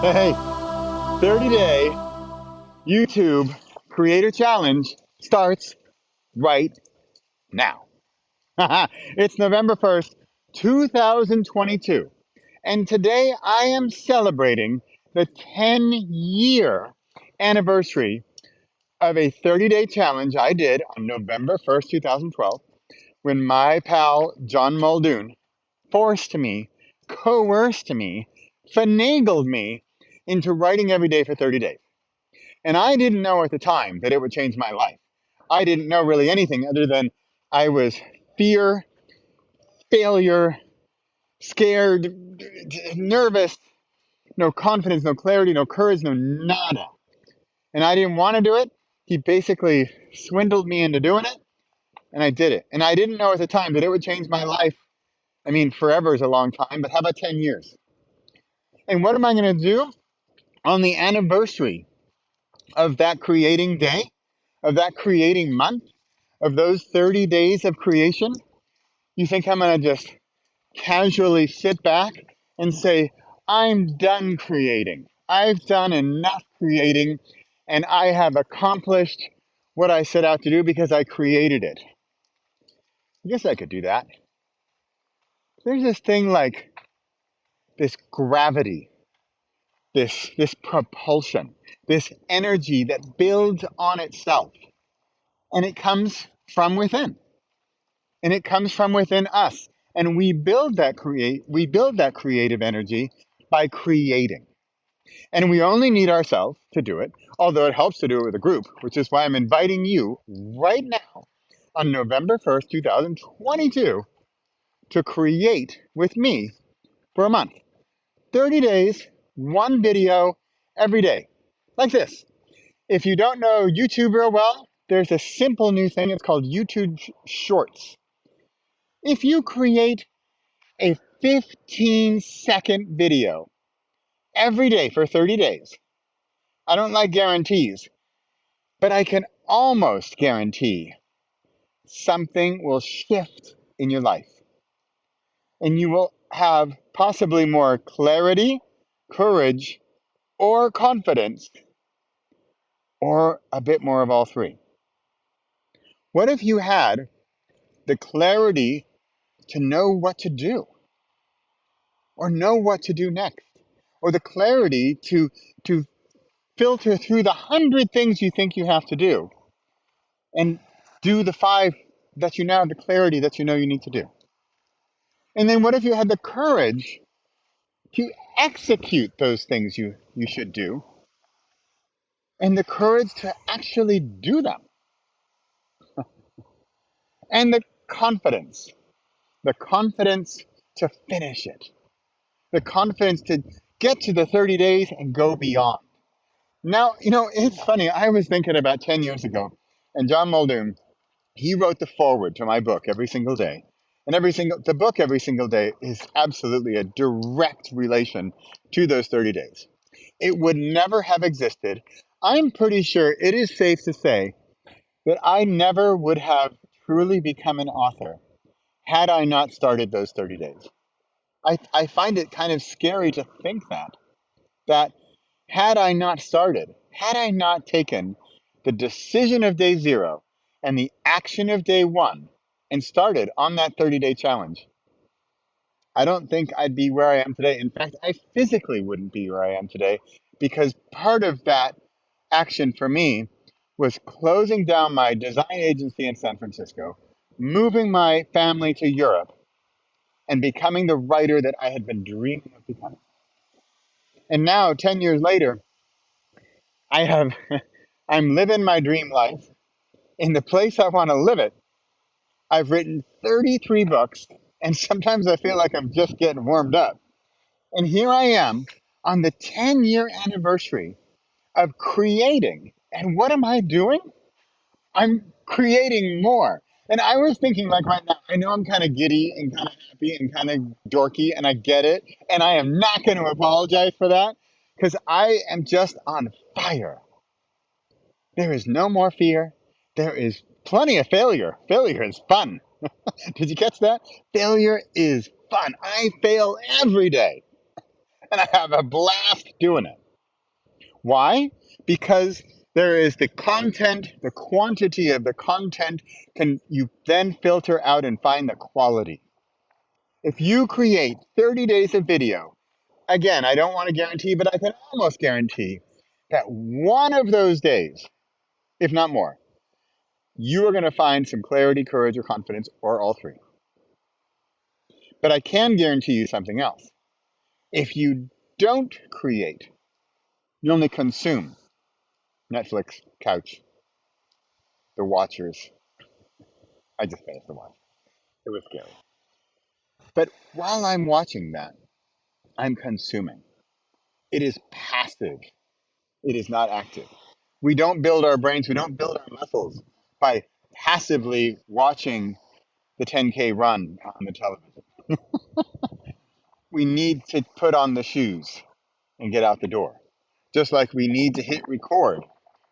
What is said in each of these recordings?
Hey, 30-day YouTube Creator Challenge starts right now. It's November 1st, 2022. And today I am celebrating the 10-year anniversary of a 30-day challenge I did on November 1st, 2012, when my pal John Muldoon forced me, coerced me, finagled me into writing every day for 30 days. And I didn't know at the time that it would change my life. I didn't know really anything other than I was fear, failure, scared, nervous, no confidence, no clarity, no courage, no nada. And I didn't want to do it. He basically swindled me into doing it, and I did it. And I didn't know at the time that it would change my life. I mean, forever is a long time, but how about 10 years? And what am I going to do on the anniversary of that creating day, of that creating month? Of those 30 days of creation, you think I'm going to just casually sit back and say, I'm done creating. I've done enough creating and I have accomplished what I set out to do because I created it. I guess I could do that. There's this thing like this gravity, this propulsion, this energy that builds on itself. And it comes from within. And it comes from within us, and we build that creative energy by creating, and we only need ourselves to do it, although it helps to do it with a group, which is why I'm inviting you right now on November 1st 2022 to create with me for a month. 30 days, one video every day, like this. If you don't know YouTube real well, there's a simple new thing. It's called YouTube Shorts. If you create a 15-second video every day for 30 days. I don't like guarantees, but I can almost guarantee something will shift in your life. And you will have possibly more clarity, courage, or confidence, or a bit more of all three. What if you had the clarity to know what to do, or know what to do next, or the clarity to filter through the 100 things you think you have to do and do the 5 that you now have the clarity that you know you need to do? And then what if you had the courage to execute those things you should do and the courage to actually do them and the confidence to finish it, the confidence to get to the 30 days and go beyond. Now, it's funny. I was thinking about 10 years ago, and John Muldoon, he wrote the foreword to my book every single day. And the book every single day is absolutely a direct relation to those 30 days. It would never have existed. I'm pretty sure it is safe to say that I never would have truly become an author had I not started those 30 days. I find it kind of scary to think that had I not started, had I not taken the decision of day 0 and the action of day 1 and started on that 30-day challenge, I don't think I'd be where I am today. In fact, I physically wouldn't be where I am today because part of that action for me was closing down my design agency in San Francisco, moving my family to Europe, and becoming the writer that I had been dreaming of becoming. And now, 10 years later, I have I'm living my dream life in the place I want to live it. I've written 33 books, and sometimes I feel like I'm just getting warmed up. And here I am on the 10-year anniversary of creating. And what am I doing? I'm creating more. And I was thinking, like right now, I know I'm kind of giddy and kind of happy and kind of dorky, and I get it. And I am not going to apologize for that because I am just on fire. There is no more fear. There is plenty of failure. Failure is fun. Did you catch that? Failure is fun. I fail every day. And I have a blast doing it. Why? Because there is the content, the quantity of the content can you then filter out and find the quality. If you create 30 days of video, again, I don't want to guarantee, but I can almost guarantee that one of those days, if not more, you are going to find some clarity, courage, or confidence, or all three. But I can guarantee you something else. If you don't create, you only consume Netflix, couch, The Watchers. I just finished The Watch. It was scary. But while I'm watching that, I'm consuming. It is passive. It is not active. We don't build our brains, we don't build our muscles by passively watching the 10K run on the television. We need to put on the shoes and get out the door. Just like we need to hit record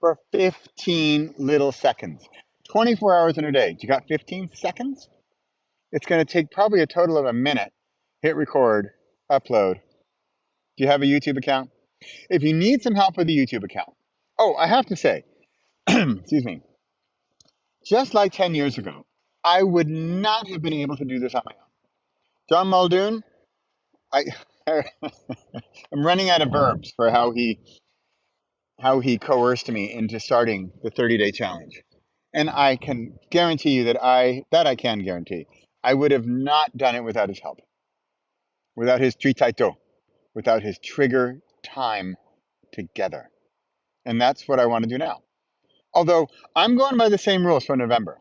for 15 little seconds. 24 hours in a day. You got 15 seconds? It's going to take probably a total of a minute. Hit record, upload. Do you have a YouTube account? If you need some help with the YouTube account, oh, I have to say, excuse me, just like 10 years ago, I would not have been able to do this on my own. John Muldoon, I, I'm running out of verbs for how he coerced me into starting the 30-day challenge. And I can guarantee you that I can guarantee I would have not done it without his help, without his tritaito, without his trigger time together. And that's what I want to do now. Although I'm going by the same rules for November.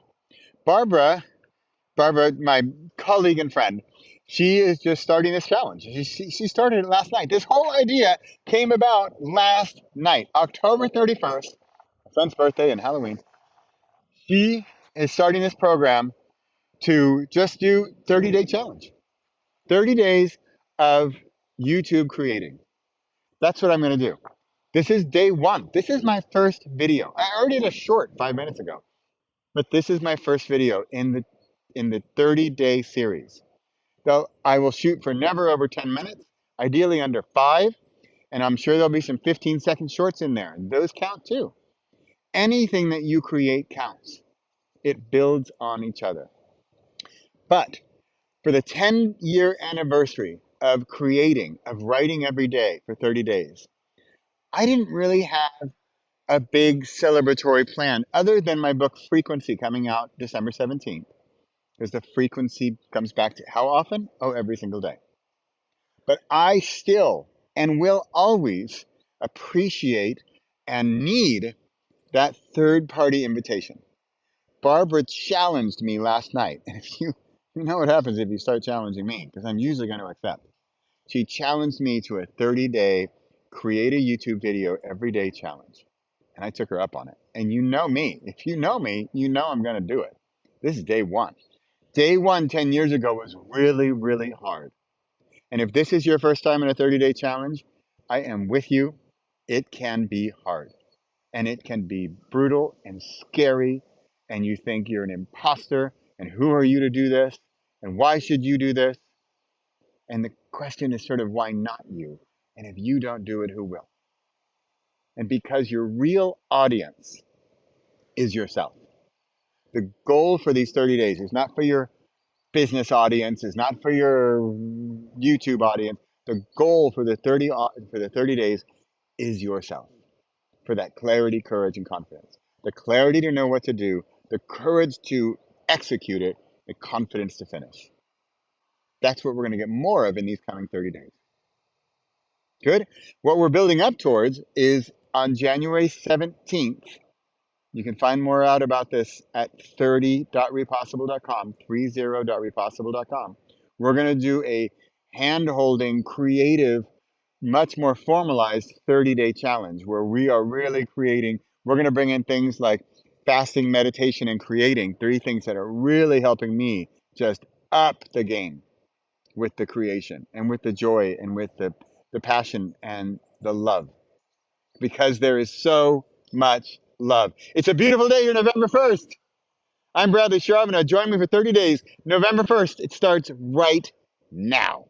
Barbara, my colleague and friend, she is just starting this challenge. She started it last night. This whole idea came about last night, October 31st, my son's birthday and Halloween. She is starting this program to just do 30-day challenge. 30 days of YouTube creating. That's what I'm going to do. This is day one. This is my first video. I already did a short 5 minutes ago, but this is my first video in the 30-day series. So I will shoot for never over 10 minutes, ideally under 5, and I'm sure there'll be some 15-second shorts in there, and those count too. Anything that you create counts. It builds on each other. But for the 10-year anniversary of creating, of writing every day for 30 days, I didn't really have a big celebratory plan other than my book Frequency coming out December 17th. Because the frequency comes back to how often? Oh, every single day. But I still and will always appreciate and need that third party invitation. Barbara challenged me last night. And if you know what happens if you start challenging me, because I'm usually going to accept. She challenged me to a 30-day create a YouTube video every day challenge. And I took her up on it. And you know me. If you know me, you know I'm going to do it. This is day one. Day one 10 years ago was really, really hard. And if this is your first time in a 30-day challenge, I am with you. It can be hard. And it can be brutal and scary. And you think you're an imposter. And who are you to do this? And why should you do this? And the question is sort of why not you? And if you don't do it, who will? And because your real audience is yourself. The goal for these 30 days is not for your business audience, is not for your YouTube audience. The goal for the 30 days is yourself. For that clarity, courage, and confidence. The clarity to know what to do, the courage to execute it, the confidence to finish. That's what we're going to get more of in these coming 30 days. Good. What we're building up towards is on January 17th. You can find more out about this at 30.repossible.com, 30.repossible.com. We're going to do a hand-holding, creative, much more formalized 30-day challenge where we are really creating. We're going to bring in things like fasting, meditation, and creating, 3 things that are really helping me just up the game with the creation and with the joy and with the passion and the love. Because there is so much love. It's a beautiful day here, November 1st. I'm Bradley Charbonneau. Join me for 30 days, November 1st. It starts right now.